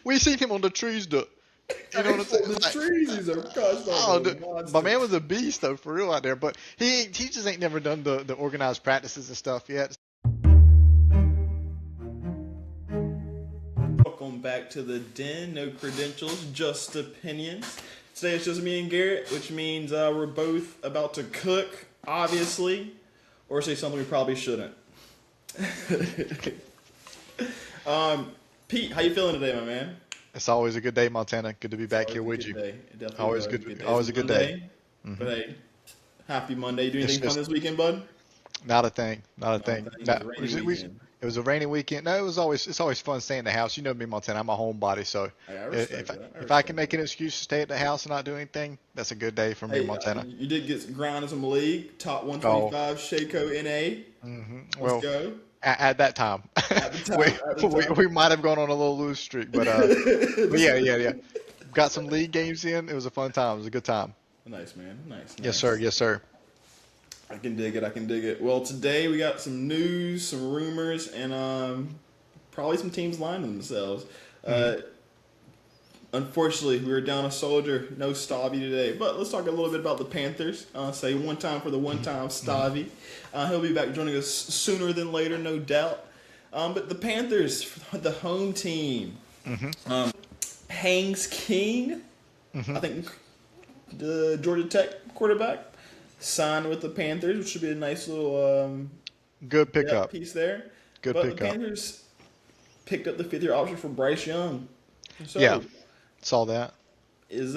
We seen him on the trees, though. You know what I'm saying? The It's like, trees, he's a gosh oh, darn my monster. man was a beast though, for real out there. But he just ain't never done the organized practices and stuff yet. Welcome back to the Den. No credentials, just opinions. Today it's just me and Garrett, which means we're both about to cook, obviously, or say something we probably shouldn't. Pete, how you feeling today, my man? It's always a good day, Montana. Good to be back here with you. It definitely Always was a good. good day. Always It's a good day. Monday, Hmm. but hey, happy Monday. Do It's anything fun just this weekend, bud? not a thing. Not a No, I thing. think it No, was a rainy weekend. it was a rainy weekend. No, it's always fun staying in the house. You know me, Montana. I'm a homebody, so Hey, I if respect that. I if I can respect make that. an excuse to stay at the house and not do anything, that's a good day for me, Hey, Montana. you did get grounded in the league, top Oh, 125, Shaco NA. Let's well, go. at that time, At the we, time, at the time. we might have gone on a little loose streak, but Just- yeah. Got some league games in. It was a fun time. It was a good time. Nice, man. Nice, Yes, sir. nice. Yes, sir. I can dig it. I can dig it. Well, today we got some news, some rumors, and probably some teams lining themselves. Unfortunately, we were down a soldier. No Stavi today. But let's talk a little bit about the Panthers. Say one time for the one-time Stavi. He'll be back joining us sooner than later, no doubt. But the Panthers, the home team, Hangs King, I think the Georgia Tech quarterback, signed with the Panthers, which should be a nice little Good pickup. piece there. Good But the pickup. Panthers picked up the fifth-year option for Bryce Young. So Yeah, saw that. is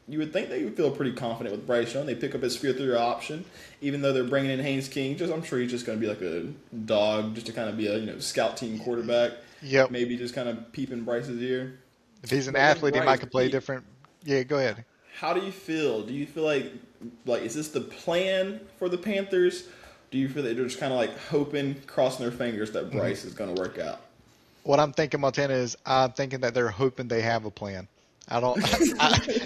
you would think they would feel pretty confident with Bryce Young. They pick up his fifth-year option, even though they're bringing in Haynes King. I'm sure he's just going to be like a dog, just to kind of be a scout team quarterback. Yep. Maybe just kind of peeping Bryce's ear. If he's an But with athlete, he might Bryce, could play Pete, different. Yeah, go ahead. how do you feel? Do you feel like is this the plan for the Panthers? Do you feel that they're just kind of like hoping, crossing their fingers that Bryce is going to work out? What I'm thinking, Montana, is I'm thinking that they're hoping they have a plan. I don't,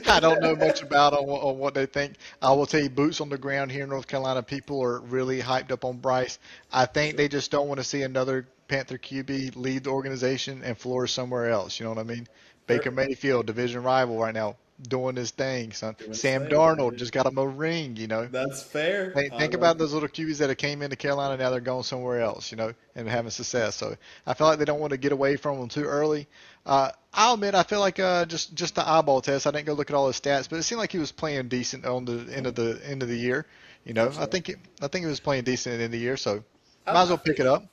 I don't know much about on what they think. I will tell you, boots on the ground here in North Carolina, people are really hyped up on Bryce. I think they just don't want to see another Panther QB lead the organization and flourish somewhere else. You know what I mean? Baker Sure. Mayfield, division rival right now, doing his thing, son. Doing his Sam thing, Darnold man. just got him a ring, That's fair. Think about those little QBs that have came into Carolina, now they're going somewhere else, and having success. So I feel like they don't want to get away from them too early. I'll admit, I feel like just the eyeball test. I didn't go look at all his stats, but it seemed like he was playing decent on the end of the year. I think he was playing decent at the end of the year, so might as well pick it up.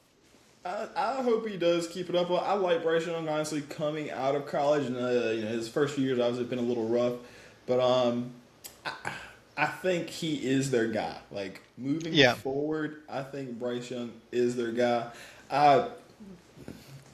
I hope he does keep it up. Well, I like Bryce Young, honestly, coming out of college, and his first few years obviously have been a little rough, but I think he is their guy. Like moving Yeah. forward, I think Bryce Young is their guy.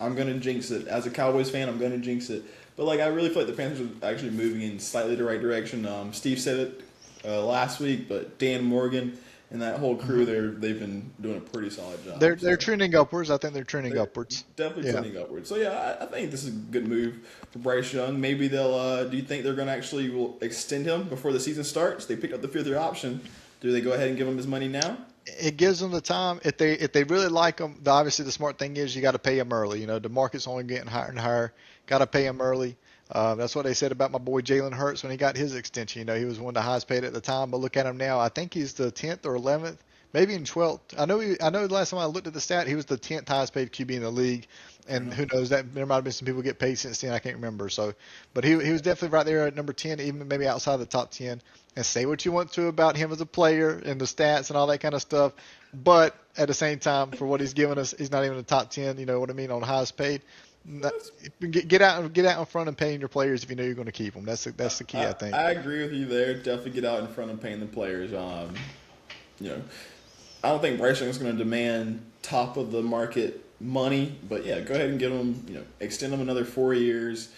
I'm gonna jinx it as a Cowboys fan. I'm gonna jinx it, but I really feel like the Panthers are actually moving in slightly the right direction. Steve said it last week, but Dan Morgan and that whole crew they've been doing a pretty solid job. They're trending upwards. I think they're trending upwards. Definitely Yeah. trending upwards. So yeah, I think this is a good move for Bryce Young. Maybe they'll. Do you think they're going to actually will extend him before the season starts? They picked up the fifth-year option. Do they go ahead and give him his money now? It gives them the time. If they really like him, obviously the smart thing is you got to pay him early. The market's only getting higher and higher. Got to pay him early. That's what they said about my boy Jalen Hurts when he got his extension. He was one of the highest paid at the time, but look at him now. I think he's the 10th or 11th, maybe in 12th. I know the last time I looked at the stat, he was the 10th highest paid QB in the league. And who knows, that there might have been some people get paid since then. I can't remember. So, but he was definitely right there at number 10, even maybe outside the top 10. And say what you want to about him as a player and the stats and all that kind of stuff, but at the same time, for what he's given us, he's not even the top 10. You know what I mean, on highest paid. Get out in front and paying your players if you know you're going to keep them. That's the key, I think. I agree with you there. Definitely get out in front and paying the players. I don't think Bryce Young is going to demand top of the market money, but yeah, go ahead and give him, extend them another 4 years.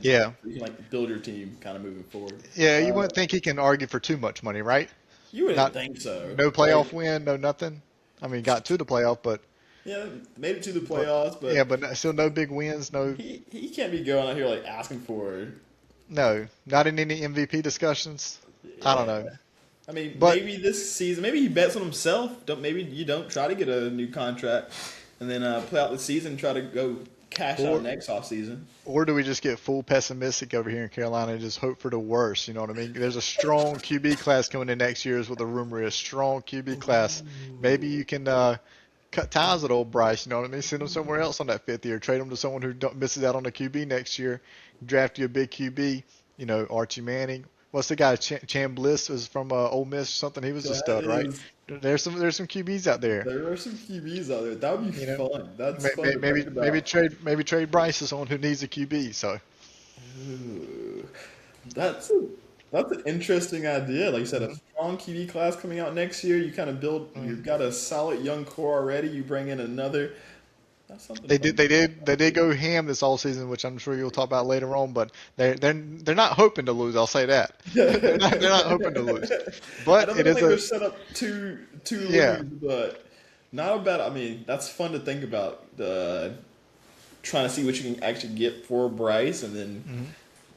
Yeah. You can build your team kind of moving forward. Yeah, you wouldn't think he can argue for too much money, right? You wouldn't Not think so. No playoff win, no nothing. I mean, got to the playoff, but Yeah, made it to the playoffs, but yeah, but still no big wins, no, he can't be going out here asking for. not in any MVP discussions. I don't know. I mean, But- maybe this season, maybe he bets on himself. Maybe you don't try to get a new contract, and then play out the season, try to go cash out Or next offseason. or do we just get full pessimistic over here in Carolina and just hope for the worst? You know what I mean? There's a strong QB class coming in next year, is what the rumor is. Strong QB class. Maybe you can cut ties with old Bryce. You know what I mean? Send him somewhere else on that fifth year. Trade him to someone who misses out on the QB next year. Draft you a big QB. You know, Archie Manning. What's the guy? Cham Bliss was from Ole Miss or something. He was a That stud, right? is, There's some QBs out there. there are some QBs out there. That would be You know, fun. That's fun to maybe think about. trade Bryce to someone who needs a QB. So Ooh, that's that's an interesting idea. Like you said, a strong QB class coming out next year. You kind of build. You've got a solid young core already. You bring in another. That's something they fun. did they did they did go ham this all season, which I'm sure you'll talk about later on. But they're not hoping to lose. I'll say that. They're not hoping to lose. I But don't it think is they're a set up to yeah. lose, but not a bad. I mean, that's fun to think about. Trying to see what you can actually get for Bryce, and then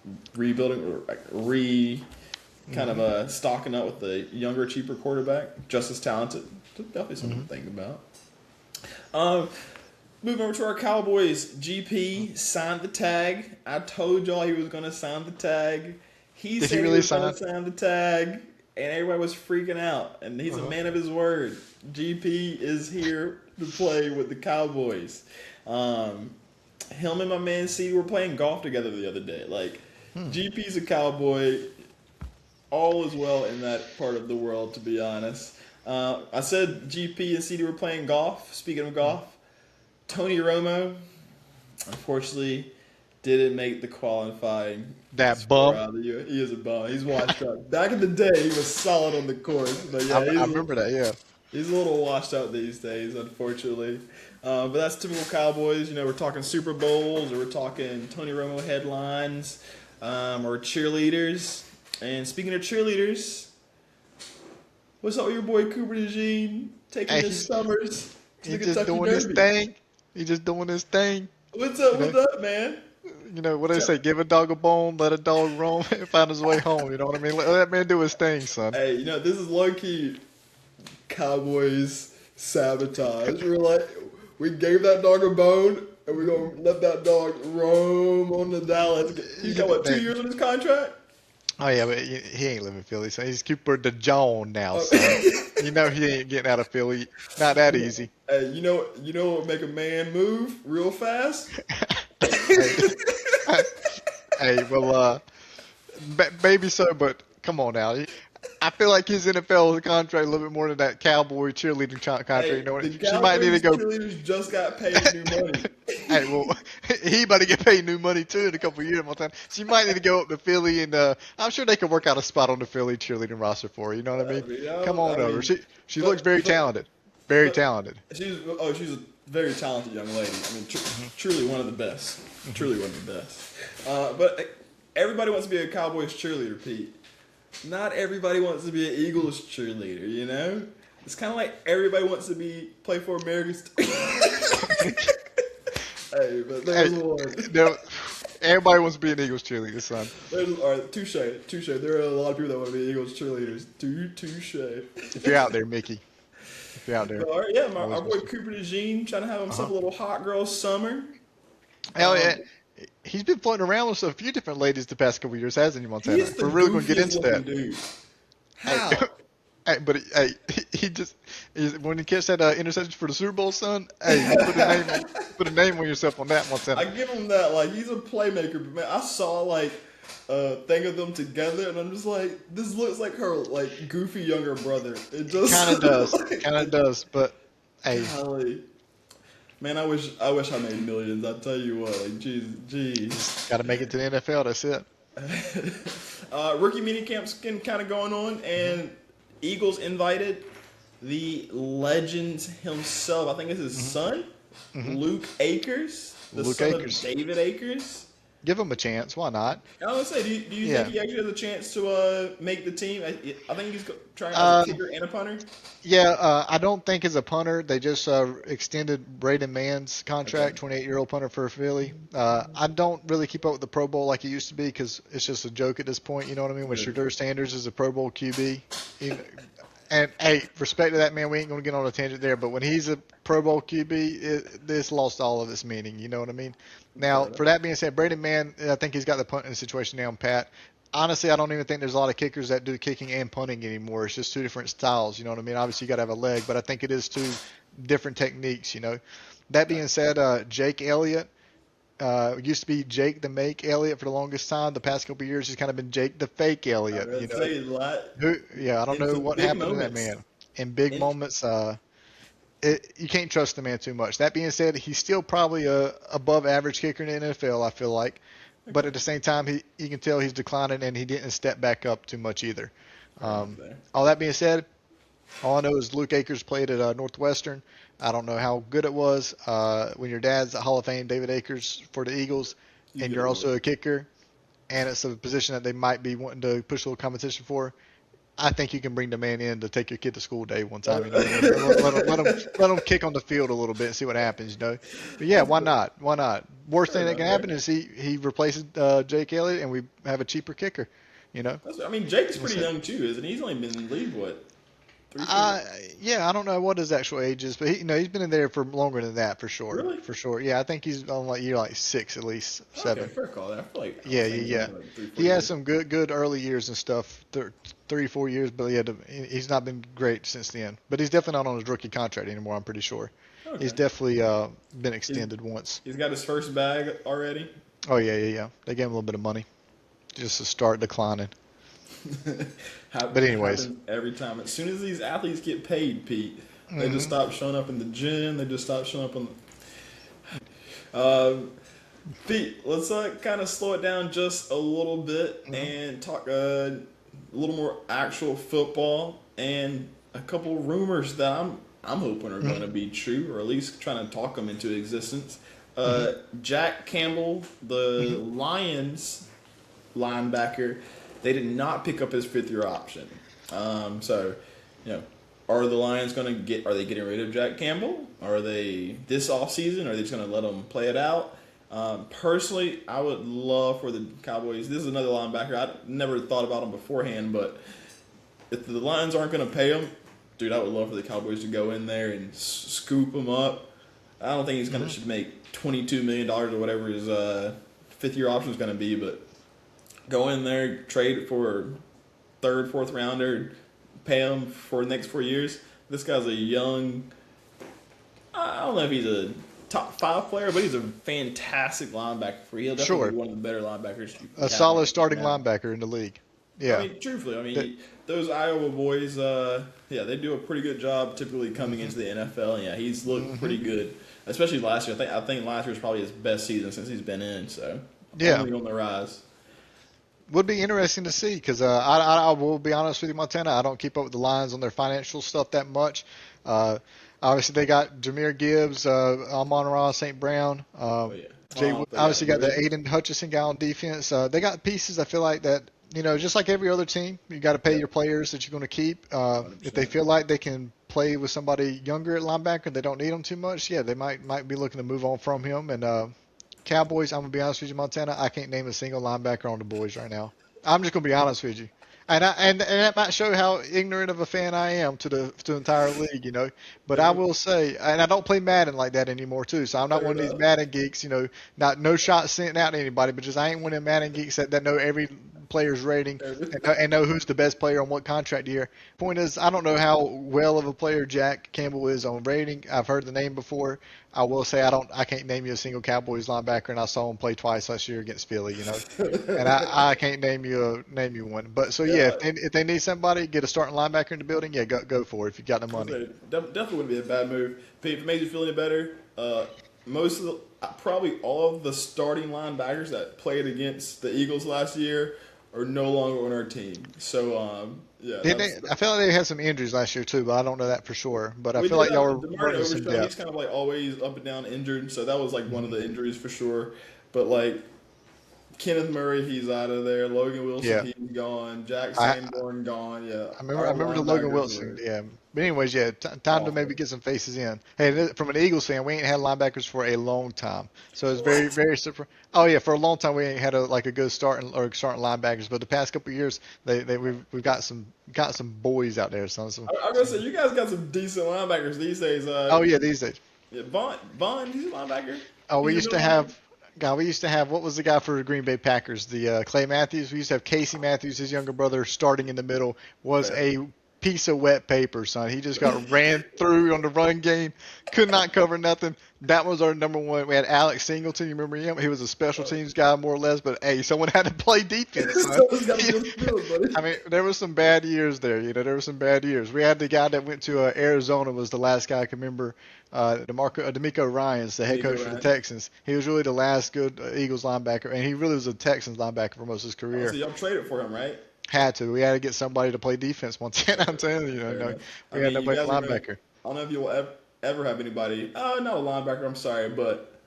Mhm. rebuilding or like kind of stocking up with the younger, cheaper quarterback, just as talented. Definitely something to think about. Um, Moving over to our Cowboys, GP signed the tag. I told y'all he was going to sign the tag. He Did he said he really was going sign? to sign the tag, and everybody was freaking out. And he's a Uh-huh. man of his word. GP is here to play with the Cowboys. Um, Him and my man C were playing golf together the other day. Like, GP's a Cowboy. All is well in that part of the world, to be honest. I said GP and CD were playing golf. Speaking of golf, Tony Romo, unfortunately, didn't make the qualifying That score bum. out of the year. He is a bum. He's washed up. Back in the day, he was solid on the course, but I, yeah, I remember that. Yeah. he's a little washed out these days, unfortunately. But that's typical Cowboys. You know, we're talking Super Bowls, or we're talking Tony Romo headlines, or cheerleaders. And speaking of cheerleaders, what's up with your boy Cooper DeJean taking Hey, his summers to the he's just Kentucky doing his Derby? thing. He's just doing his thing. What's up You with know. that, man? What do they say? Give a dog a bone, let a dog roam, and find his way home. You know what I mean? Let that man do his thing, son. Hey, this is low key Cowboys sabotage. We're like, we gave that dog a bone, and we're gonna let that dog roam on the Dallas. He's got what, 2 years on his contract? Oh yeah, but he ain't living in Philly, so he's Cooper DeJean now, Oh. son. You know he ain't getting out of Philly. Not that easy. Hey, you know what make a man move real fast? Hey, hey, well, maybe so, but come on now. I feel like his NFL contract a little bit more than that cowboy cheerleading contract. Hey, You know, the she might need to Cowboys go. cheerleaders just got paid new money. Hey, well, he about to get paid new money too in a couple of years. One time, she might need to go up to Philly, and I'm sure they could work out a spot on the Philly cheerleading roster for her. You know what I mean? Come on over. She looks very talented. Very talented. She's a very talented young lady. I mean, truly one of the best. Truly one of the best. But everybody wants to be a Cowboys cheerleader, Pete. Not everybody wants to be an Eagles cheerleader. You know, it's kind of like everybody wants to play for America's. Hey, but there's one. Everybody wants to be an Eagles cheerleader, son. All right, touche. There are a lot of people that want to be Eagles cheerleaders. Touche. If you're out there, Mickey. If you're out there. All right, yeah, Always our boy listen. Cooper DeJean trying to have himself a little hot girl summer. Hell yeah. He's been floating around with a few different ladies the past couple of years, hasn't he, Montana? He's the We're really going to get goofiest into that. looking dude. Hey, How? hey, but when he catch that interception for the Super Bowl, son, hey, you put a name on yourself on that, Montana. I give him that. Like, he's a playmaker, but man, I saw like a thing of them together, and I'm just like, this looks like her like goofy younger brother. It just Kind of does, but hey, golly. Man, I wish I made millions. I tell you what, like, jeez. got to make it to the NFL. That's it. Rookie mini camp's kind of going on, and Eagles invited the legend himself. I think it's his son, Luke Akers, the Luke son Akers. of David Akers. Give him a chance. Why not? I was gonna say, do you Yeah. think he actually has a chance to make the team? I think he's trying as a kicker and a punter. Yeah, I don't think as a punter. They just extended Braden Mann's contract, 28-year-old punter for Philly. I don't really keep up with the Pro Bowl like it used to be because it's just a joke at this point. You know what I mean? When Yeah. Shadur Sanders is a Pro Bowl QB, And hey, respect to that man. We ain't gonna get on a tangent there, but when he's a Pro Bowl QB, this lost all of its meaning. You know what I mean? Fair Now, enough. for that being said, Brady Man, I think he's got the punting situation down pat. Honestly, I don't even think there's a lot of kickers that do kicking and punting anymore. It's just two different styles. You know what I mean? Obviously, you got to have a leg, but I think it is two different techniques. You know. That being said, Jake Elliott. Used to be Jake the Make Elliott for the longest time. The past couple of years, he's kind of been Jake the Fake I Elliott. would say a lot Yeah, I don't in know some what big happened to that moments. man. In big In, moments, you can't trust the man too much. That being said, he's still probably a above average kicker in the NFL, I feel like. But okay, at the same time, you can tell he's declining, and he didn't step back up too much either. fair enough there. All that being said, all I know is Luke Akers played at Northwestern. I don't know how good it was. When your dad's a Hall of Fame David Akers for the Eagles, You and get you're away. also a kicker, and it's a position that they might be wanting to push a little competition for, I think you can bring the man in to take your kid to school day one time. You know what I mean? Let him kick on the field a little bit and see what happens. You know, but yeah, That's why fair, not? Why not? Worst fair thing that enough can there. happen is he replaces Jake Elliott and we have a cheaper kicker. You know, I mean, Jake's we'll pretty see. young too, isn't he? He's only been in the league what 3 4 years? Uh, yeah, I don't know what his actual age is, but he's been in there for longer than that for sure, Really? for sure. Yeah, I think he's on like year like 6 at least, Okay, 7. fair call. There. I feel like I Yeah, was yeah, thinking yeah. only like 3 4 He has years. some good early years and stuff, 3 4 years, but yeah, he's not been great since then. But he's definitely not on his rookie contract anymore. I'm pretty sure. He's Okay, definitely been he's extended once. he's got his first bag already. Oh yeah, yeah, yeah. They gave him a little bit of money just to start declining. But anyways, Happens every time. As soon as these athletes get paid, Pete, they just hmm stop showing up in the gym. They just stop showing up on. Um, Pete, let's kind of slow it down just a little bit hmm and talk a little more actual football and a couple rumors that I'm hoping are going to hmm be true, or at least trying to talk them into existence. hmm Jack Campbell, the hmm Lions linebacker, they did not pick up his 5th-year option. So, you know, are the Lions going to get? Are they getting rid of Jack Campbell? Are they this offseason? Are they just going to let him play it out? Personally, I would love for the Cowboys. This is another linebacker. I never thought about him beforehand, but if the Lions aren't going to pay him, dude, I would love for the Cowboys to go in there and scoop him up. I don't think he's going to hmm should make $22 million or whatever his 5th-year option is going to be, but go in there, trade for third, fourth rounder, pay him for the next 4 years. This guy's a young. I don't know if he's a top 5 player, but he's a fantastic linebacker. He'll definitely Sure, be one of the better linebackers you a have solid right starting now. linebacker in the league. I Yeah. mean, truthfully, That, those Iowa boys, yeah, they do a pretty good job typically coming hmm into the NFL. And yeah, he's looked hmm pretty good, especially last year. I think last year was probably his best season since he's been in. So Yeah. only on the rise. Would be interesting to see because I will be honest with you, Montana. I don't keep up with the Lions on their financial stuff that much. Uh, Obviously, they got Jameer Gibbs, Amon-Ra St. Brown, Oh yeah, they got obviously got the Britt. Aiden Hutchinson guy on defense. They got pieces. I feel like that. Just like every other team, you got to pay Yep, your players that you're going to keep. hundred If they percent. feel like they can play with somebody younger at linebacker and they don't need them too much, yeah, they might be looking to move on from him. And Cowboys, I'm gonna be honest with you, Montana. I can't name a single linebacker on the boys right now. I'm just gonna be honest with you, and that might show how ignorant of a fan I am to the entire league. But I There, will say, and I don't play Madden like that anymore too. So I'm not fair one of these enough. Madden geeks. Not no shots sent out to anybody, but just I ain't one of them Madden geeks that know every player's rating and know who's the best player on what contract year. Point is, I don't know how well of a player Jack Campbell is on rating. I've heard the name before. I will say I can't name you a single Cowboys linebacker, and I saw him play twice last year against Philly. And I can't name you one. But so yeah, Yeah, if they need somebody, get a starting linebacker in the building, yeah, go for it if you got the I was money. say, definitely wouldn't be a bad move. Pete, if it makes you feel any better, most of the, probably all of the starting linebackers that played against the Eagles last year are no longer on our team. So yeah, Didn't they, I feel like they had some injuries last year too, but I don't know that for sure. But I we feel did like have y'all were Demari running some Overshown. He's depth. kind of like always up and down injured, so that was like one of hmm the injuries for sure. But like Kenneth Murray, he's out of there. Logan Wilson, Yeah. he's gone. Jack I Sanborn, gone. Yeah, I remember. I our remember the Logan linebackers Wilson. were Yeah. But anyways, yeah. Time to maybe awful. get some faces in. Hey, from an Eagles fan, we ain't had linebackers for a long time, so it's very, What? very surprising. Oh yeah, for a long time we ain't had a good starting linebackers. But the past couple of years, we've got some boys out there. Some I'm gonna say you guys got some decent linebackers these days. oh yeah, these days. Yeah, Vaughn, he's a linebacker. Oh, we He's a used middle to linebacker. have. God, we used to have what was the guy for the Green Bay Packers? The Clay Matthews. We used to have Casey Matthews, his younger brother, starting in the middle. Was Fair. a piece of wet paper, son. He just got ran through on the run game. Could not cover nothing. That was our number one. We had Alex Singleton. You remember him? He was a special teams guy, more or less. But hey, someone had to play defense, son. Someone's got to be on the field, buddy. I mean, there were some bad years there. There were some bad years. We had the guy that went to Arizona was the last guy I can remember. D'Amico Ryans, the head coach for the Texans. He was really the last good Eagles linebacker, and he really was a Texans linebacker for most of his Oh, so career. y'all traded for him, right? Had to. We had to get somebody to play defense. Montana, I'm telling you, Fair no, enough. I we had mean, you nobody guys are gonna. linebacker. I don't know if you'll ever have anybody. Not a linebacker. I'm sorry, but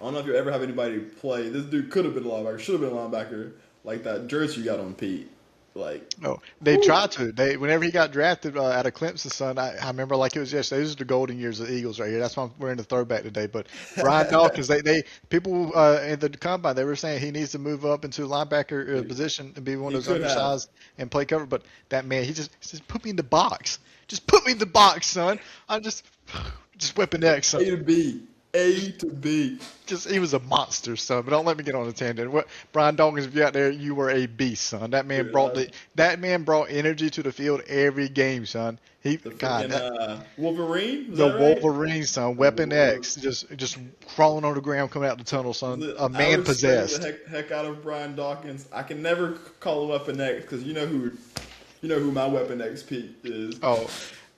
I don't know if you'll ever have anybody play. This dude could have been a linebacker. Should have been a linebacker. Like that jersey you got on Pete. Like, No, they whew. tried to. Whenever he got drafted out of Clemson, son, I remember like it was yesterday. These are the golden years of the Eagles right here. That's why I'm wearing the throwback today. But Brian Dawkins, they people in the combine, they were saying he needs to move up into linebacker position and be one He of those could have. undersized and play cover. But that man, he just put me in the box. Just put me in the box, son. I'm just Weapon X, son. A to B. A to B. He was a monster, son. But don't let me get on a tangent. Brian Dawkins, if you're out there, you were a beast, son. Dude, That man brought energy to the field every game, son. the freaking Wolverine. Was The that right? Wolverine, son. Weapon X, just crawling on the ground, coming out the tunnel, son. A I man respect possessed. the heck out of Brian Dawkins. I can never call a Weapon X because you know who my Weapon X Pete is. Oh,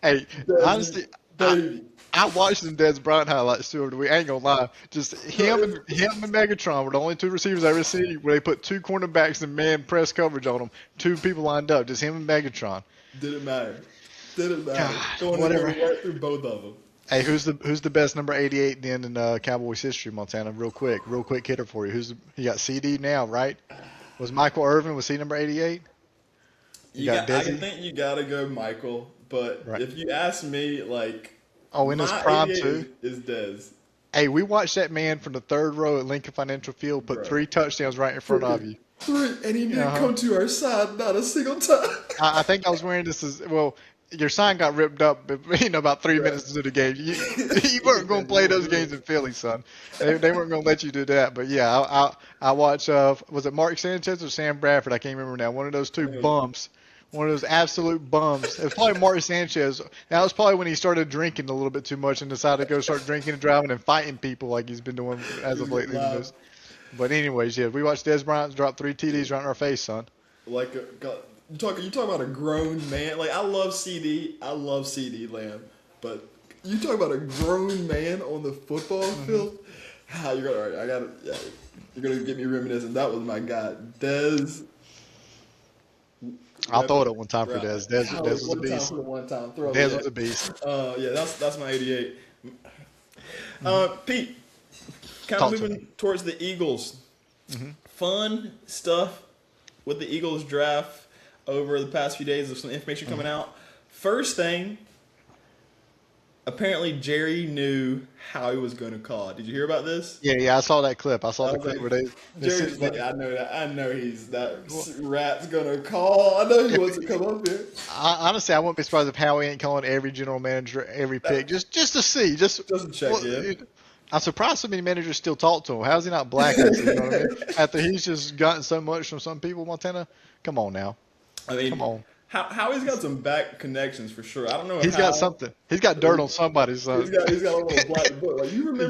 hey, Desmond honestly, I, Baby. I watched some Des Bryant highlights too over the week. I ain't gonna lie. Just him and Megatron were the only two receivers I ever seen where they put two cornerbacks and man press coverage on them. Two people lined up, just him and Megatron. Didn't matter. Didn't matter. God, Going whatever. right through both of them. Hey, who's the best number 88 then in Cowboys history, Montana? Real quick hitter for you. You got CD now, right? Was Michael Irvin, was he number 88? I Desi? think you gotta go Michael, but Right. if you ask me, like Oh, in his my prime 88 too. is Dez. Hey, we watched that man from the third row at Lincoln Financial Field put Bro. 3 touchdowns right in front of you. Three, and he didn't Uh-huh. come to our side not a single time. I think I was wearing this as well. Your sign got ripped up, but about 3 minutes into the game. You weren't going to play those games in Philly, son. They weren't going to let you do that. But yeah, I watched. Was it Mark Sanchez or Sam Bradford? I can't remember now. One of those two bums. One of those absolute bums. It was probably Mark Sanchez. That was probably when he started drinking a little bit too much and decided to go start drinking and driving and fighting people like he's been doing as of lately. But anyways, yeah, we watched Des Bryant drop 3 TDs right in our face, son. Like you talk about a grown man. Like I love CD Lamb, but you talk about a grown man on the football field. You're gonna get me reminiscing. That was my guy, Dez. I'll throw it at one time for Des. Des was a One time beast. for the one time throw. Des Yeah. was a beast. Yeah, that's my 88. Pete, kind Talk of to moving towards the Eagles. Fun stuff with the Eagles draft over the past few days of some information coming out. First thing, apparently Jerry knew how he was going to call it. Did you hear about this? Yeah, I saw that clip. I saw the clip where they Jerry's like, I know that. I know that rat's gonna call. I know he wants to come up here. Honestly, I wouldn't be surprised if Howie ain't calling every general manager every pick just to see. Just to check, yeah. I'm surprised so many managers still talk to him. How's he not blacklisted? You know what I mean? After he's just gotten so much from some people, Montana. Come on now. I mean, Come on. Howie's got some back connections for sure. I don't know. He's got something. He's got dirt on somebody, son. He's got a little black book. Like you remember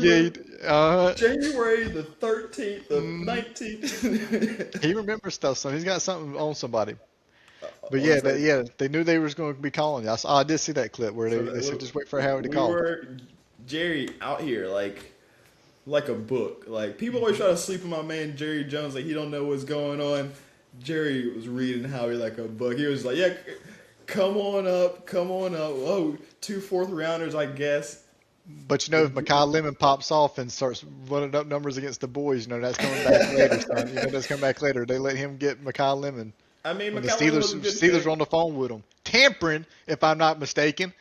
January the 13th, the 19th. He remembers stuff, son. He's got something on somebody. But yeah, they knew they was going to be calling you. I did see that clip where they said just wait for Howie to call. Jerry out here like a book. Like people always try to sleep on my man Jerry Jones. Like he don't know what's going on. Jerry was reading Howie like a book. He was like, "Yeah, come on up. Oh, 2 fourth rounders, I guess. But if Makai Lemon pops off and starts running up numbers against the boys, that's coming back later, son. That's coming back later. They let him get Makai Lemon I mean, when the McCallum was a good Steelers pick. were on the phone with him, tampering, if I'm not mistaken.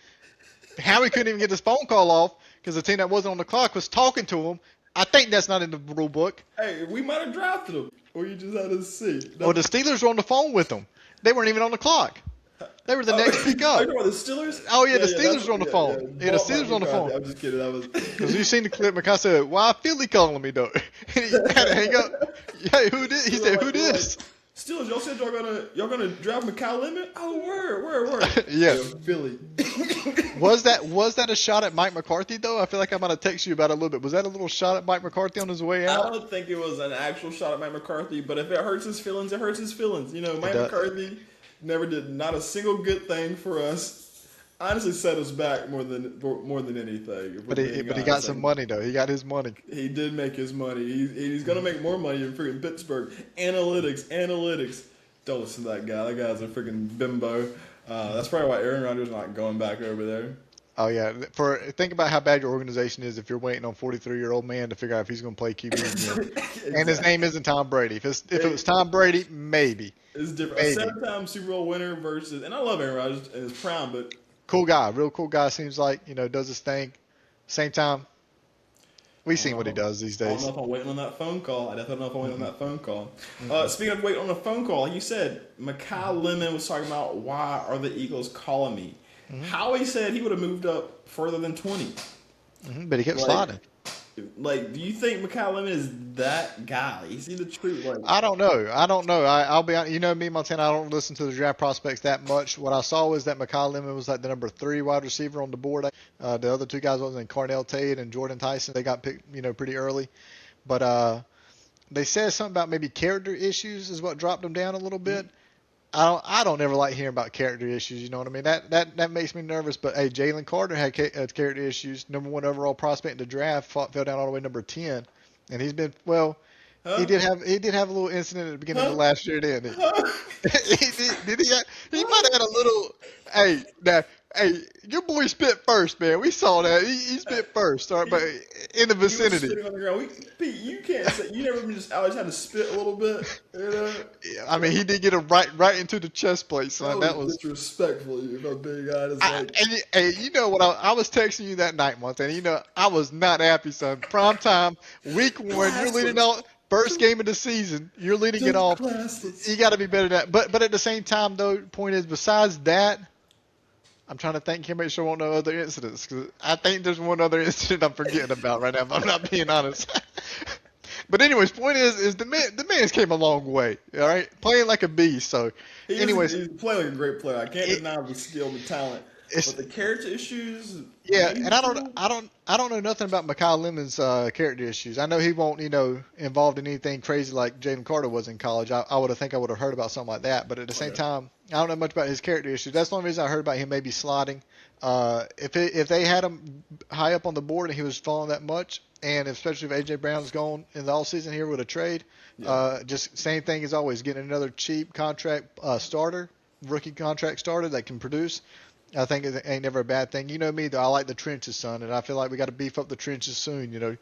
Howie couldn't even get this phone call off because the team that wasn't on the clock was talking to him. I think that's not in the rule book. Hey, we might have drafted him, or you just had to see. Or the Steelers were on the phone with him. They weren't even on the clock. They were the next pick Are up. you talking about the Steelers? Oh yeah, the Steelers were on the phone. Yeah, The Steelers were on the phone. I'm just kidding. That was Because you seen the clip, McCall said, "Why Philly calling me though?" And he had to hang up. Hey, who did? He said, "Who this?" Steelers, y'all said y'all gonna draft McCall Lemon? Oh, word. Yeah. Philly. Was that a shot at Mike McCarthy though? I feel like I might have texted you about it a little bit. Was that a little shot at Mike McCarthy on his way I out? don't think it was an actual shot at Mike McCarthy, but if it hurts his feelings, it hurts his feelings. Mike does. McCarthy never did not a single good thing for us. Honestly, set us back more than anything. But he got some money though. He got his money. He did make his money. He's gonna make more money in freaking Pittsburgh. Analytics. Don't listen to that guy. That guy's a freaking bimbo. That's probably why Aaron Rodgers is not going back over there. Oh yeah. Think about how bad your organization is if you're waiting on 43-year-old man to figure out if he's going to play QB again. Exactly. And his name isn't Tom Brady. If it was Tom Brady, maybe. It's different. Maybe. A seven-time Super Bowl winner versus, and I love Aaron Rodgers in his prime, but Cool guy, real cool guy. Seems like does his thing. Same time, we've seen what he does these I don't days. know if I'm waiting on that phone call. I definitely don't know if I'm waiting on that phone call. Speaking of waiting on a phone call, like you said, Makai Lemon was talking about why are the Eagles calling me. Howie said he would have moved up further than 20. But he kept sliding. Do you think Makai Lemon is that guy? Is he the truth? I don't know. I'll be honest. Me, Montana. I don't listen to the draft prospects that much. What I saw was that Makai Lemon was like the number 3 wide receiver on the board. The other two guys wasn't Carnell Tate and Jordan Tyson. They got picked, pretty early. But they said something about maybe character issues is what dropped them down a little bit. I don't ever like hearing about character issues. You know what I mean? That makes me nervous. But hey, Jalen Carter had character issues. Number 1 overall prospect in the draft, fell down all the way number 10, and he's been well. He did have a little incident at the beginning of the last year, didn't he? Did he? He might have had a little. Hey, your boy spit first, man. We saw that. He spit first, all right, but in the vicinity. Spitting on the ground. Pete, you can't say you never just always had to spit a little bit. I mean, he did get it right into the chest plate, son. That was disrespectful. If I'm being honest. and you know what? I was texting you that night, Montana. I was not happy, son. Prime time, week 1. You're leading on first game of the season. You're leading it off. You got to be better than that. But at the same time, though, point is, besides that, I'm trying to think here, make sure I won't know other incidents, because I think there's one other incident I'm forgetting about right now, if I'm not being honest. But anyways, point is the man's came a long way, all right? Playing like a beast, so he's playing like a great player. I can't deny the skill, the talent. But the character issues. Yeah, and I don't know nothing about Makai Lemon's character issues. I know he won't, involved in anything crazy like Jalen Carter was in college. I would have heard about something like that. But at the same time, I don't know much about his character issues. That's the only reason I heard about him maybe sliding. If they had him high up on the board and he was falling that much, and especially if AJ Brown's gone in the offseason here with a trade, just same thing as always, getting another cheap contract rookie contract starter that can produce. I think it ain't never a bad thing. You know me, though. I like the trenches, son, and I feel like we got to beef up the trenches soon,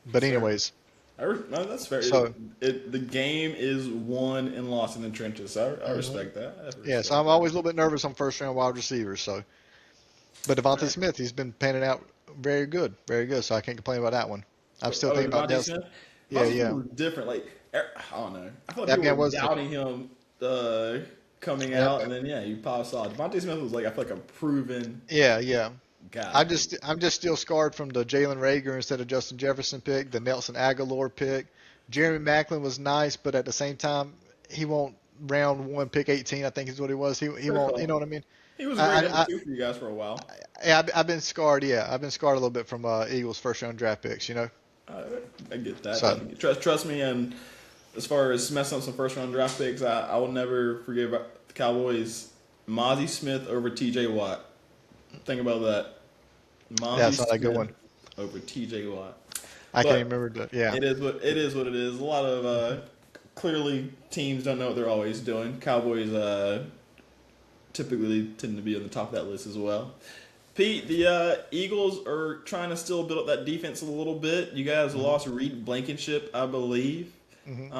But anyways. No, that's fair. So, the game is won and lost in the trenches. So I respect that. So I'm always a little bit nervous on first-round wide receivers. So, but Devontae Smith, he's been panning out very good. So I can't complain about that one. I'm still thinking about Delson. Smith? Yeah. Was different. I don't know. I feel That like man people were was doubting him coming out, and then he pops off. Devontae Smith was I feel like a proven Yeah. guy. I'm just still scarred from the Jalen Reagor instead of Justin Jefferson pick, the Nelson Aguilar pick. Jeremy Maclin was nice, but at the same time, he won't round 1 pick 18. I think is what he was. He won't. You know what I mean? He was great number 2 for you guys for a while. I've been scarred. Yeah, I've been scarred a little bit from Eagles first round draft picks. I get that. So, Trust me, and as far as messing up some first round draft picks, I will never forget about the Cowboys. Mozzie Smith over T.J. Watt. Think about that. That's not a good one. Over T.J. Watt. I can't even remember that. Yeah. It is what it is. A lot of clearly teams don't know what they're always doing. Cowboys typically tend to be on the top of that list as well. Pete, the Eagles are trying to still build up that defense a little bit. You guys lost Reed Blankenship, I believe.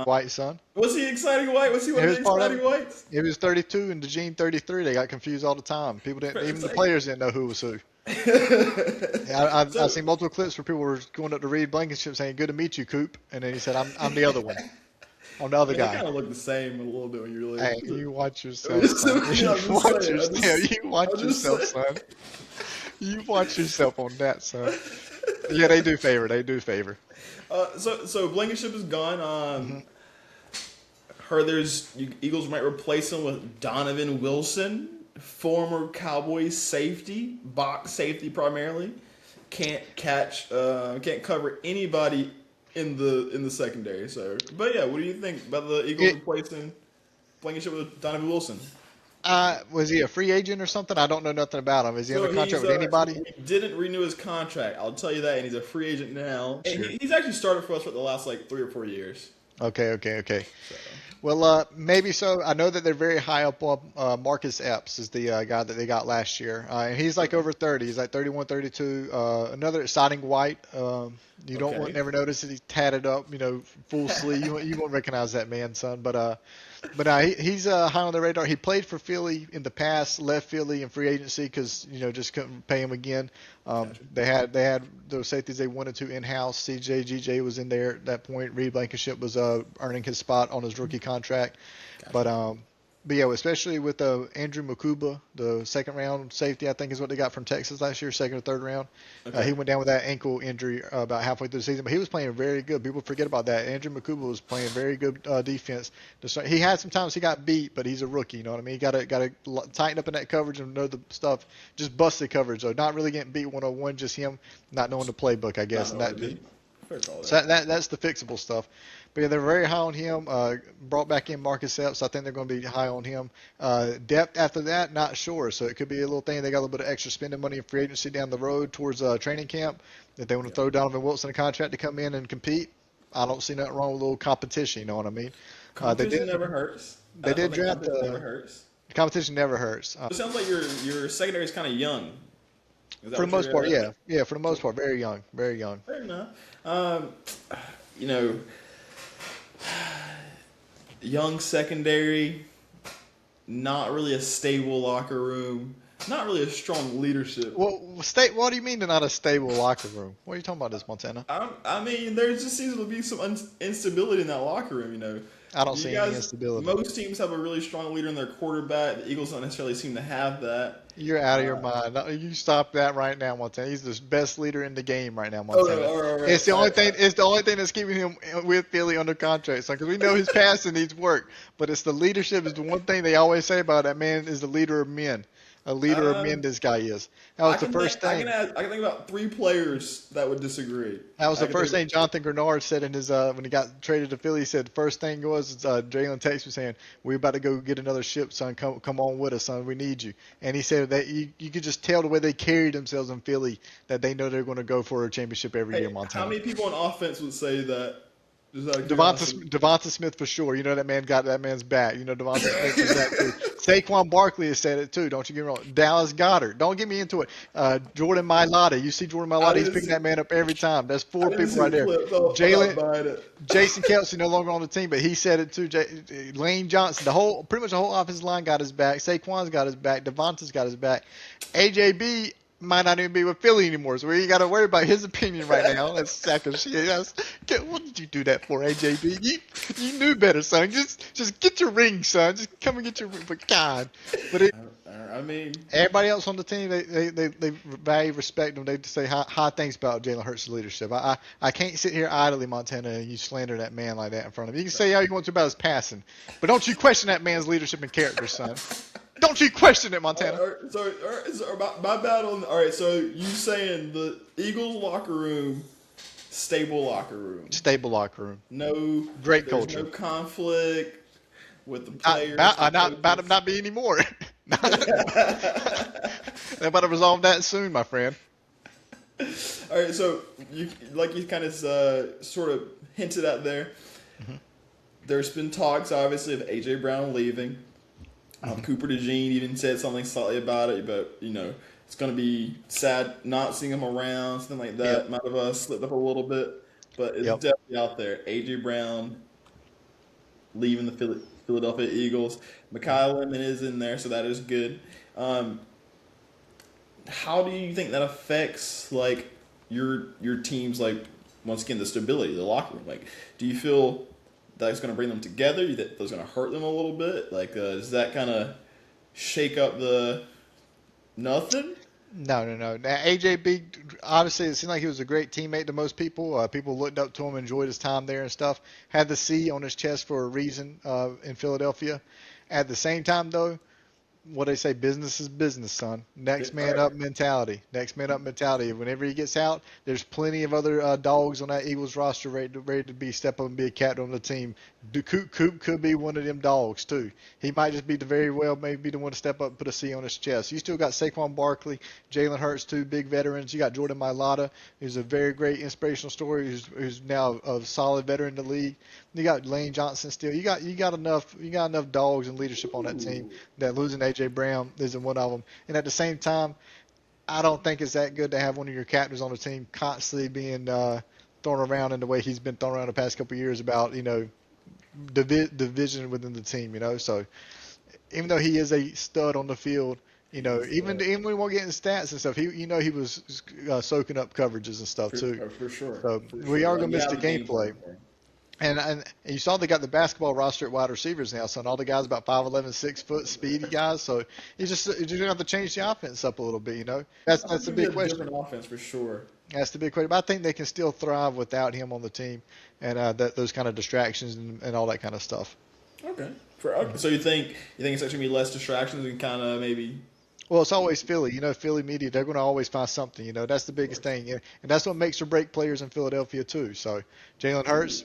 White son. Was he exciting white? Was he one He of was the part of exciting it. whites? It was 32 and DeJean 33. They got confused all the time. People didn't, even the players didn't know who was who. Yeah, I've seen multiple clips where people were going up to Reed Blankenship saying, "Good to meet you, Coop," and then he said, "I'm the other one. I'm the other They guy." kind of look the same a little bit when you really. Hey, you watch I'm yourself, just son. saying. You watch I'm just yourself, saying. son. You watch yourself on that, son. Yeah, they do favor. They do favor. So Blankenship is gone. Mm-hmm. Heard Eagles might replace him with Donovan Wilson, former Cowboys safety, box safety primarily. Can't cover anybody in the secondary. So, but yeah, what do you think about the Eagles replacing Blankenship with Donovan Wilson? Was he a free agent or something? I don't know nothing about him. Is he So under contract with anybody? He didn't renew his contract. I'll tell you that, and he's a free agent now. Sure. And he's actually started for us for the last 3 or 4 years. Okay. So. Well, maybe so. I know that they're very high up on Marcus Epps is the guy that they got last year. And he's like over 30. He's like 31, 32. Another exciting white. You don't never notice that he's tatted up, full sleeve. You won't recognize that man, son. But he's high on the radar. He played for Philly in the past, left Philly in free agency because just couldn't pay him again. Gotcha. They had those safeties they wanted to in-house. CJ, GJ was in there at that point. Reed Blankenship was earning his spot on his rookie contract. Gotcha. But yeah, especially with Andrew Makuba, the second round safety, I think is what they got from Texas last year, second or third round. Okay. He went down with that ankle injury about halfway through the season, but he was playing very good. People forget about that. Andrew Makuba was playing very good defense. He had some times he got beat, but he's a rookie. You know what I mean? He got to tighten up in that coverage and know the stuff. Just busted coverage, though. Not really getting beat 101, just him not knowing the playbook, I guess. So that's the fixable stuff. But yeah, they're very high on him. Brought back in Marcus Epps. I think they're going to be high on him. Depth after that, not sure. So it could be a little thing. They got a little bit of extra spending money in free agency down the road towards training camp. If they want to throw Donovan Wilson a contract to come in and compete, I don't see nothing wrong with a little competition. You know what I mean? Competition never hurts. They did draft. Never hurts. Competition never hurts. It sounds like your secondary is kind of young. For the most part, yeah. Yeah, for the most part, very young. Very young. Fair enough. Young secondary, not really a stable locker room, not really a strong leadership. Well, what do you mean they're not a stable locker room? What are you talking about this, Montana? I mean, there just seems to be some instability in that locker room, I don't see any instability. Most teams have a really strong leader in their quarterback. The Eagles don't necessarily seem to have that. You're out of your mind. You stop that right now, Montana. He's the best leader in the game right now, Montana. Right. It's the only thing. It's the only thing that's keeping him with Philly under contract, because we know his passing needs work. But it's the leadership is the one thing they always say about that man is the leader of men. A leader of men, this guy is. That was the first thing. I can think about 3 players that would disagree. That was the first thing Jonathan Grenard said in his when he got traded to Philly. He said the first thing was Jalen Tex was saying, "We're about to go get another ship, son. Come on with us, son. We need you." And he said that you could just tell the way they carried themselves in Philly that they know they're going to go for a championship every year, Montana. How many people on offense would say that? Devonta Smith for sure. That man got that man's back. Devonta Smith is that too. Saquon Barkley has said it too. Don't you get me wrong. Dallas Goedert. Don't get me into it. Jordan Mailata. You see Jordan Mailata. He's picking that man up every time. That's 4 people right there. Jason Kelce no longer on the team, but he said it too. Lane Johnson. Pretty much the whole offensive line got his back. Saquon's got his back. Devonta's got his back. AJB might not even be with Philly anymore, so we ain't got to worry about his opinion right now. That's sack of shit. What did you do that for, AJB? You knew better, son. Just get your ring, son. Just come and get your ring. But God, everybody else on the team, they value, respect them. They say high things about Jalen Hurts' leadership. I can't sit here idly, Montana, and you slander that man like that in front of me. You can say how you want to about his passing, but don't you question that man's leadership and character, son. Don't you question it, Montana? So my battle. All right, so you saying the Eagles locker room, stable locker room. Stable locker room. No great culture. No conflict with the players. Not about him not be anymore. They're about to resolve that soon, my friend. All right, so you kind of sort of hinted at there. Mm-hmm. There's been talks, obviously, of AJ Brown leaving. Cooper DeJean even said something slightly about it, but it's It's going to be sad not seeing him around, something like that. Yep. Might have slipped up a little bit, but it's Yep. definitely out there. AJ Brown leaving the Philadelphia Eagles. Mekhi Lemon is in there, so that is good. Um, how do you think that affects like your team's like once again the stability, the locker room? Like, do you feel that's going to bring them together? You think that's going to hurt them a little bit? Like, does that kind of shake up the nothing? No, no, no. Now, AJB, obviously, it seemed like he was a great teammate to most people. People looked up to him, enjoyed his time there and stuff. Had the C on his chest for a reason in Philadelphia. At the same time, though, what they say, business is business, son. Next man up mentality. Next man up mentality. Whenever he gets out, there's plenty of other dogs on that Eagles roster ready to be step up and be a captain on the team. Coop could be one of them dogs too. He might just be maybe the one to step up and put a C on his chest. You still got Saquon Barkley, Jalen Hurts, two big veterans. You got Jordan Mailata, who's a very great inspirational story, who's now a solid veteran in the league. You got Lane Johnson still. You got enough dogs and leadership on that team that losing AJ Brown isn't one of them. And at the same time, I don't think it's that good to have one of your captains on the team constantly being thrown around in the way he's been thrown around the past couple of years about division within the team. So even though he is a stud on the field, even when we won't get in stats and stuff, he was soaking up coverages and stuff too. For sure. So For we sure. are Like, going to you miss have the the game gameplay. plan for him. And you saw they got the basketball roster at wide receivers now, so all the guys about 5'11", 6-foot, speedy guys. So you just have to change the offense up a little bit. That's I the think big it's a question. different offense for sure. That's the big question. But I think they can still thrive without him on the team, and those kind of distractions and all that kind of stuff. Okay. So you think it's actually gonna be less distractions and kind of maybe. Well, it's always Philly. Philly media, they're going to always find something. That's the biggest thing. And that's what makes or break players in Philadelphia, too. So Jalen Hurts,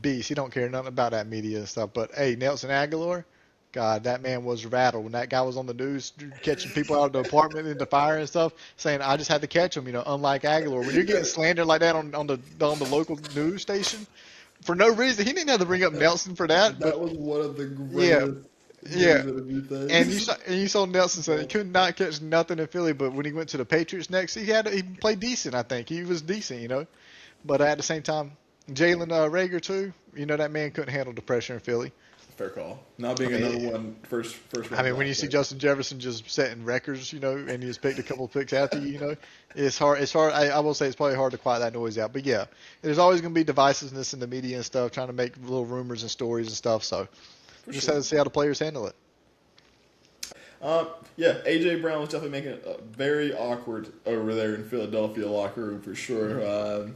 beast. He don't care nothing about that media and stuff. But, hey, Nelson Aguilar, God, that man was rattled. When that guy was on the news catching people out of the apartment in the fire and stuff, saying, I just had to catch him, unlike Aguilar. When you're getting slandered like that on the local news station, for no reason. He didn't have to bring up Nelson for that. That But, was one of the yeah. greatest. Yeah, things. and you saw Nelson say he could not catch nothing in Philly, but when he went to the Patriots next, he played decent. I think he was decent, But at the same time, Jalen Rager too, that man couldn't handle the pressure in Philly. Fair call. Not being another one first. I mean, when you see Justin Jefferson just setting records, and he's picked a couple of picks after you, it's hard. It's hard. I will say it's probably hard to quiet that noise out. But yeah, there's always going to be divisiveness in the media and stuff, trying to make little rumors and stories and stuff. So. Just have to see how the players handle it. Yeah, AJ Brown was definitely making it very awkward over there in Philadelphia locker room for sure. I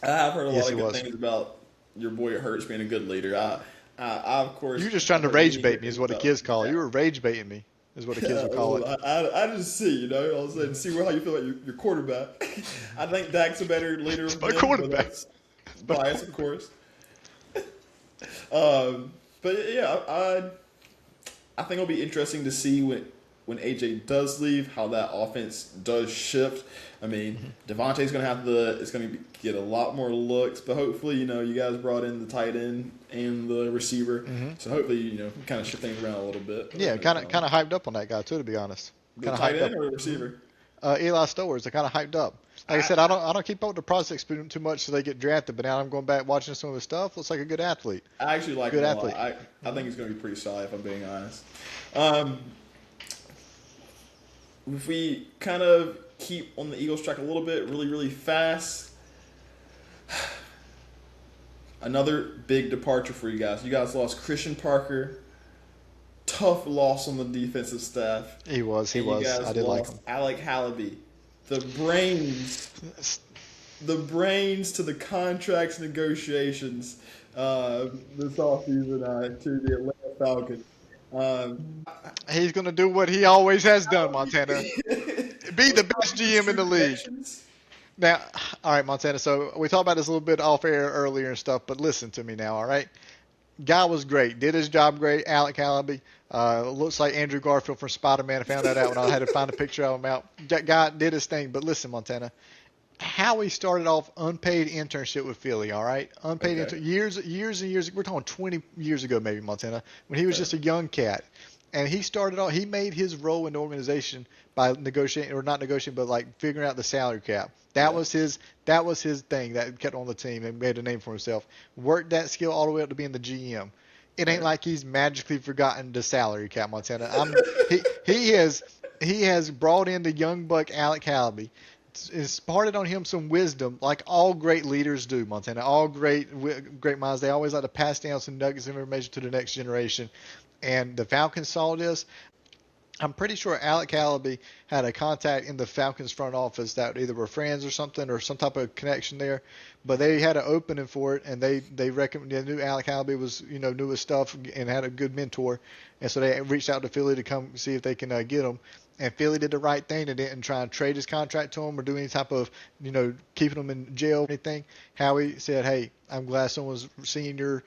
have heard a lot of good things about your boy Hurts being a good leader. I of course. You're just trying to rage bait me, is what the kids call it. You were rage baiting me, is what the kids would call it. I just see, all of a sudden, see how you feel about your quarterback. I think Dak's a better leader. My quarterback. Bias, of course. But yeah, I think it'll be interesting to see when AJ does leave, how that offense does shift. I mean, Devontae's going to have get a lot more looks, but hopefully, you guys brought in the tight end and the receiver, so hopefully, kind of shift things around a little bit. Yeah, kind of hyped up on that guy too, to be honest. The tight end or the receiver? Eli Stowers, are kind of hyped up. Like I said, I don't keep up with the prospects too much so they get drafted, but now I'm going back watching some of his stuff. Looks like a good athlete. I actually like him a lot. I think he's going to be pretty solid, if I'm being honest. If we kind of keep on the Eagles track a little bit, really, really fast. Another big departure for you guys. You guys lost Christian Parker. Tough loss on the defensive staff. He was. I did like him. Alec Hallaby. The brains to the contracts negotiations this offseason to the Atlanta Falcons. He's going to do what he always has done, Montana. Be the best GM in the league. Now, all right, Montana, so we talked about this a little bit off air earlier and stuff, but listen to me now, all right? Guy was great. Did his job great. Alec Hallaby. Looks like Andrew Garfield from Spider-Man. I found that out when I had to find a picture of him out. That guy did his thing. But listen, Montana, how he started off unpaid internship with Philly, all right? Unpaid years and years. We're talking 20 years ago maybe, Montana, when he was just a young cat. And he started off. He made his role in the organization by negotiating, or not negotiating, but like figuring out the salary cap. That Yeah. was his. That was his thing that kept on the team and made a name for himself. Worked that skill all the way up to being the GM. It ain't Right. like he's magically forgotten the salary cap, Montana. He has brought in the young buck Alec Halaby. It's imparted on him some wisdom, like all great leaders do, Montana. All great minds. They always like to pass down some nuggets of information to the next generation. And the Falcons saw this. I'm pretty sure Alec Halaby had a contact in the Falcons front office that either were friends or something or some type of connection there, but they had an opening for it, and they knew Alec Halaby was knew his stuff and had a good mentor, and so they reached out to Philly to come see if they can get him. And Philly did the right thing. They didn't try and trade his contract to him or do any type of keeping him in jail or anything. Howie said, "Hey, I'm glad someone's seeing your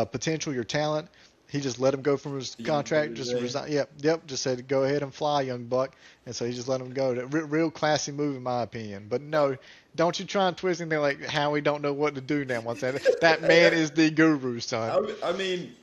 potential, your talent." He just let him go from his contract, just resign. Yep. Just said, "Go ahead and fly, young buck." And so he just let him go. Real classy move, in my opinion. But no, don't you try and twist anything like how we don't know what to do now. Once that man is the guru, son. I mean,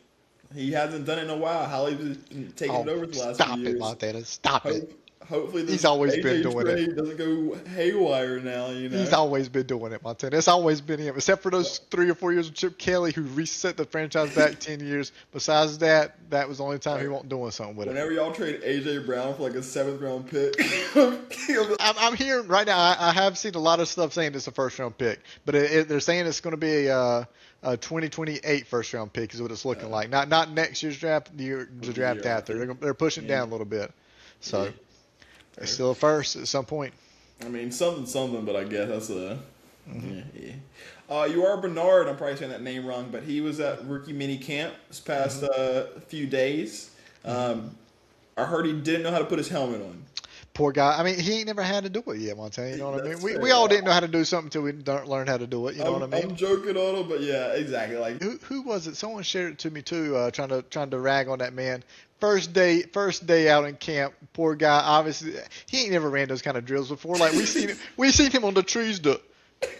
he hasn't done it in a while. Holly's been taking it Oh, over the last few stop it, years. Montana. Stop it. Hopefully He's this always been AJ doing it. trade doesn't go haywire now, He's always been doing it, Montana. It's always been him, except for those 3 or 4 years with Chip Kelly, who reset the franchise back 10 years. Besides that, that was the only time he wasn't doing something with it. Whenever y'all trade AJ Brown for like a 7th round pick, I'm hearing right now. I have seen a lot of stuff saying it's a first-round pick, but they're saying it's going to be a 2028 first-round pick is what it's looking like. Not next year's draft, the draft year after. They're pushing down a little bit, so Yeah. it's still a first at some point. I mean, something, but I guess that's a. Yeah. You are Bernard. I'm probably saying that name wrong, but he was at rookie mini camp this past few days. I heard he didn't know how to put his helmet on. Poor guy. I mean, he ain't never had to do it yet, Montana. You know what I mean? That's We fair. all didn't know how to do something until we learned how to do it. You know what I mean? I'm joking on him, but yeah, exactly. Like Who was it? Someone shared it to me too, trying to rag on that man. First day out in camp. Poor guy. Obviously, he ain't never ran those kind of drills before. Like we seen him on the trees do.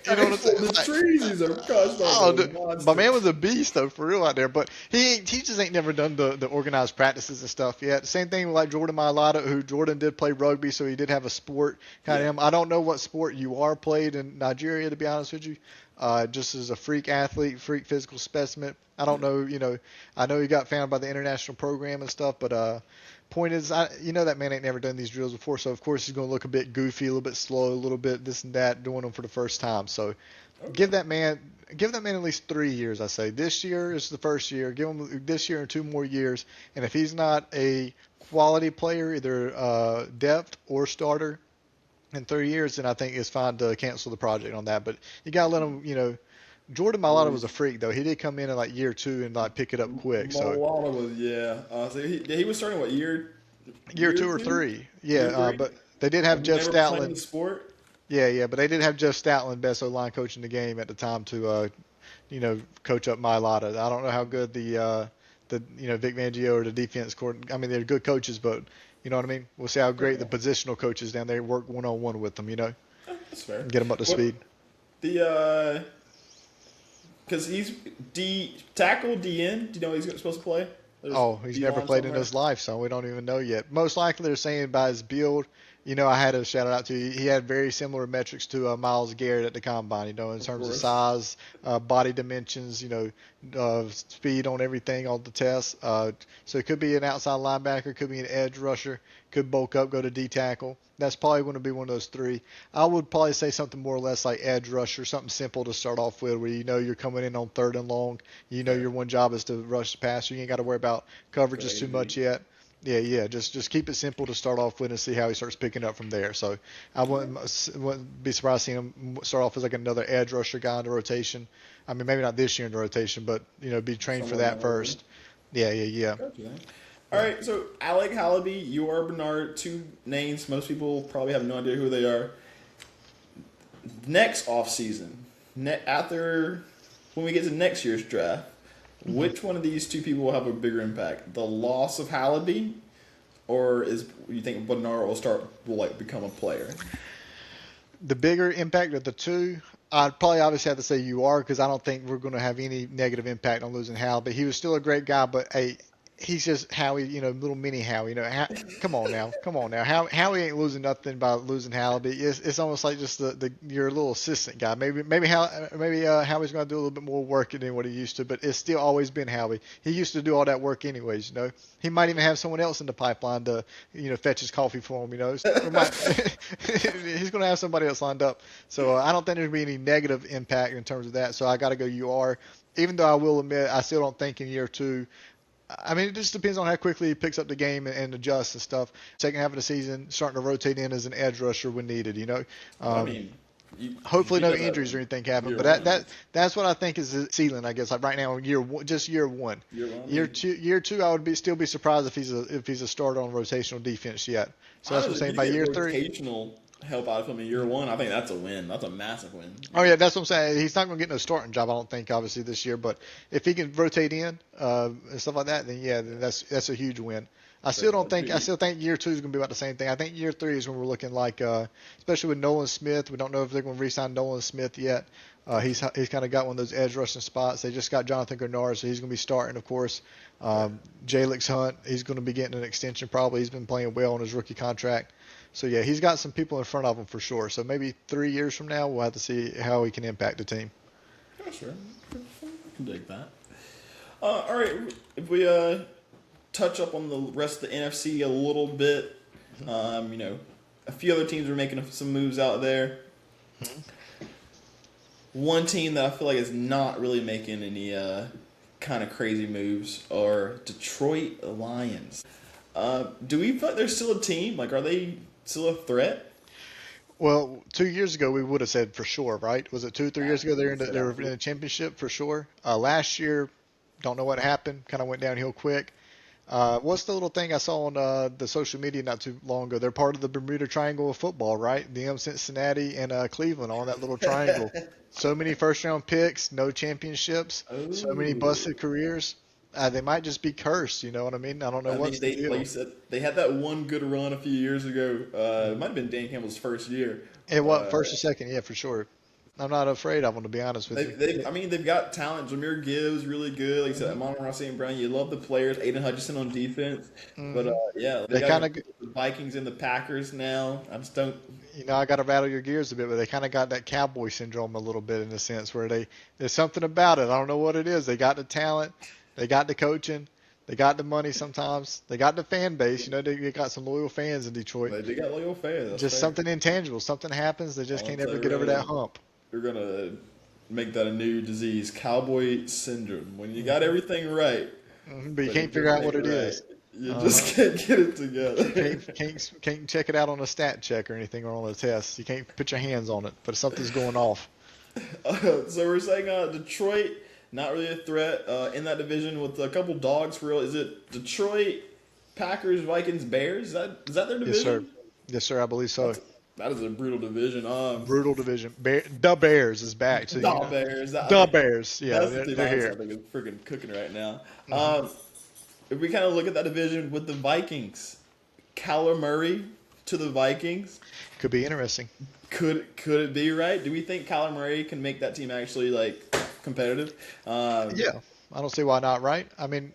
You know what I'm saying? the Like, trees are my man was a beast though, for real out there. But he just ain't never done the organized practices and stuff yet. Same thing with like Jordan Mailata, who Jordan did play rugby, so he did have a sport kind of him. I don't know what sport you are played in Nigeria, to be honest with you. Just as a freak athlete, freak physical specimen. I don't know, I know he got found by the international program and stuff, but point is, that man ain't never done these drills before, so of course he's going to look a bit goofy, a little bit slow, a little bit this and that, doing them for the first time. So give that man at least 3 years, I say. This year is the first year. Give him this year and 2 more years, and if he's not a quality player, either depth or starter in 3 years, then I think it's fine to cancel the project on that. But you got to let him, Jordan Mailata was a freak, though. He did come in like year 2 and like pick it up quick. So Malala was So he was starting what year 2 or 3, Year yeah. three? But they did have Jeff Never playing the Stoutland. sport. Yeah. But they did have Jeff Stoutland, best O-line coach in the game at the time, to coach up Mailata. I don't know how good the Vic Fangio or the defense court. I mean, they're good coaches, but you know what I mean. We'll see how great the positional coaches down there work one-on-one with them. That's fair. Get them up to speed. Because he's tackle DN. Do you know he's supposed to play? He's never played in his life, so we don't even know yet. Most likely they're saying by his build. I had to shout it out to you. He had very similar metrics to Myles Garrett at the combine, in terms of size, body dimensions, speed on everything on the test. So it could be an outside linebacker, could be an edge rusher, could bulk up, go to D tackle. That's probably going to be one of those 3. I would probably say something more or less like edge rusher, something simple to start off with, where you're coming in on 3rd and long. Your one job is to rush the pass. You ain't got to worry about coverages too much yet. Yeah. Just keep it simple to start off with and see how he starts picking up from there. So I wouldn't be surprised seeing him start off as like another edge rusher guy in the rotation. I mean, maybe not this year in the rotation, but be trained for that first. Yeah. Gotcha. All right, so Alec Halaby, you are Bernard, 2 names. Most people probably have no idea who they are. Next offseason, after when we get to next year's draft, which one of these 2 people will have a bigger impact? The loss of Halaby, or you think Bernard will become a player? The bigger impact of the 2, I'd probably obviously have to say you are, because I don't think we're going to have any negative impact on losing Hal. But he was still a great guy. But he's just Howie, little mini Howie. Come on now, come on now. Howie ain't losing nothing by losing Hallaby. It's almost like just the your little assistant guy. Maybe Howie's going to do a little bit more work than what he used to, but it's still always been Howie. He used to do all that work anyways. He might even have someone else in the pipeline to fetch his coffee for him. He's going to have somebody else lined up. So I don't think there's going to be any negative impact in terms of that. So I got to go UR. Even though I will admit I still don't think in year two. I mean, it just depends on how quickly he picks up the game and adjusts and stuff. Second half of the season, starting to rotate in as an edge rusher when needed. I mean, Hopefully you no got that injuries or anything happen. year But one. that's what I think is the ceiling, I guess. Like right now, year one, just year one. Year one. Year two, I would still be surprised if he's a starter on rotational defense yet. So that's what I'm Honestly, saying. if By you year get three, rotational help out of him in year one, I think that's a win. That's a massive win. oh yeah, that's what I'm saying. He's not going to get no starting job, I don't think, obviously this year. But if he can rotate in and stuff like that, then that's a huge win. I still think year two is going to be about the same thing. I think year three is when we're looking like, especially with Nolan Smith. We don't know if they're going to re-sign Nolan Smith yet. He's kind of got one of those edge rushing spots. They just got Jonathan Grenard, so he's going to be starting, of course. Jalix Hunt, he's going to be getting an extension probably. He's been playing well on his rookie contract. So, yeah, he's got some people in front of him for sure. So maybe 3 years from now, we'll have to see how he can impact the team. Yeah, sure. I can dig that. All right, if we touch up on the rest of the NFC a little bit, a few other teams are making some moves out there. One team that I feel like is not really making any kind of crazy moves are Detroit Lions. Do we feel like they're still a team? Like, are they still a threat? Well, 2 years ago, we would have said for sure, right? Was it 3 years ago they were in the championship for sure? Last year, don't know what happened. Kind of went downhill quick. What's the little thing I saw on the social media not too long ago? They're part of the Bermuda Triangle of football, right? Them, Cincinnati, and Cleveland on that little triangle. So many first-round picks, no championships, so many busted careers. They might just be cursed, you know what I mean? I don't know what's the deal. Like you said, they had that one good run a few years ago. It might have been Dan Campbell's first year. First or second, yeah, for sure. I'm not afraid of them, to be honest with you. They've got talent. Jameer Gibbs really good. Like you said, Amon-Ra St. Brown. You love the players. Aiden Hutchinson on defense. But yeah, They got kind of, the Vikings and the Packers now. I just don't. I got to rattle your gears a bit, but they kind of got that cowboy syndrome a little bit in the sense where there's something about it. I don't know what it is. They got the talent, they got the coaching, they got the money sometimes, they got the fan base. They got some loyal fans in Detroit. They got loyal fans. That's Just fair. something intangible. Something happens. They just I'll can't tell ever you get over right that hump. They're gonna make that a new disease, cowboy syndrome. When you got everything right, But you can't figure out what it is. You just can't get it together. Can't check it out on a stat check or anything or on a test. You can't put your hands on it, but something's going off. So we're saying Detroit, not really a threat in that division with a couple dogs for real. Is it Detroit, Packers, Vikings, Bears? Is that their division? Yes, sir. I believe so. That is a brutal division. Brutal division. The Bears is back. So, Bears. The Bears. Yeah, that's the team they're I here. think is freaking cooking right now. If we kind of look at that division with the Vikings, Kyler Murray to the Vikings, Could be interesting. could it be right? Do we think Kyler Murray can make that team actually like competitive? Yeah, I don't see why not, right? I mean,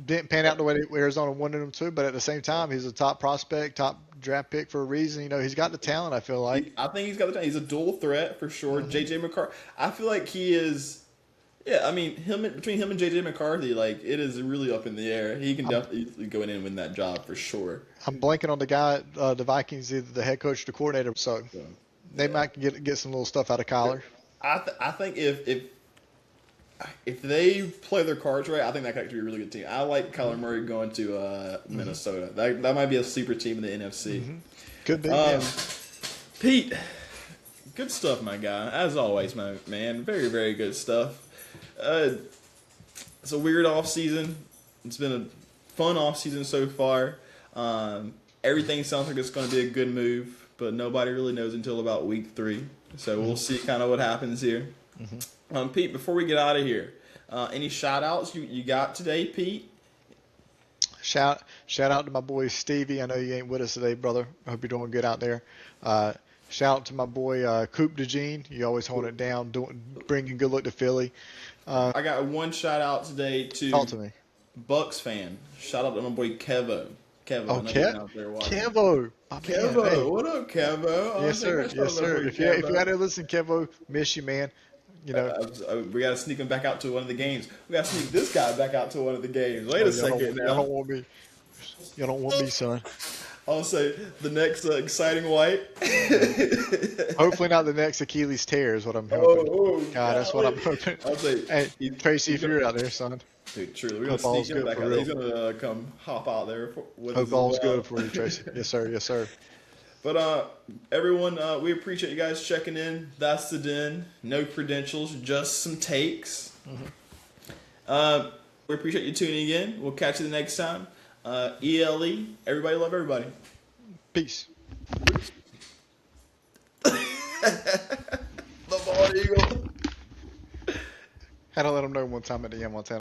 didn't pan out the way that Arizona wanted him to, but at the same time, he's a top prospect, top draft pick for a reason. He's got the talent, I feel like. I think he's got the talent. He's a dual threat for sure. J.J. McCarthy, I feel like he is. Yeah, I mean, between him and J.J. McCarthy, like, it is really up in the air. He can definitely go in and win that job for sure. I'm blanking on the guy, the Vikings, either the head coach or the coordinator, so they might get some little stuff out of Kyler. I think if they play their cards right, I think that could actually be a really good team. I like Kyler Murray going to Minnesota. That might be a sleeper team in the NFC. Could be. Yeah. Pete, good stuff, my guy. As always, my man. Very, very good stuff. It's a weird off season. It's been a fun off season so far. Everything sounds like it's going to be a good move, but nobody really knows until about week 3. So we'll see kind of what happens here. Pete, before we get out of here, any shout outs you got today, Pete? Shout out to my boy Stevie. I know you ain't with us today, brother. I hope you're doing good out there. Shout out to my boy Coop DeJean. You always hold it down, bringing good luck to Philly. I got one shout out today to. Talk to me. Bucks fan. Shout out to my boy Kevo. Kevo, I Oh, know he's out there watching. Kevo, my man. Kevo, Hey, what up, Kevo? yes, sir. Shout Yes, out to my sir. boy If you Kevo. got to listen, Kevo, miss you, man. You know, We gotta sneak him back out to one of the games. We gotta sneak this guy back out to one of the games. Wait a second y'all now. don't want me. Y'all don't want me, son. I'll say the next exciting white. Hopefully not the next Achilles tear is what I'm hoping. God, that's what I'm hoping. I'll say, Hey, Tracy, if gonna, you're out there, son, dude, truly, we're gonna hope sneak all's him good back for out. real. He's gonna come hop out there with us Hope as all's well. good for you, Tracy. Yes, sir. Yes, sir. But everyone, we appreciate you guys checking in. That's the Den. No credentials, just some takes. We appreciate you tuning in. We'll catch you the next time. ELE. Everybody love everybody. Peace. The bald eagle. Had to let them know one time at the end, one time.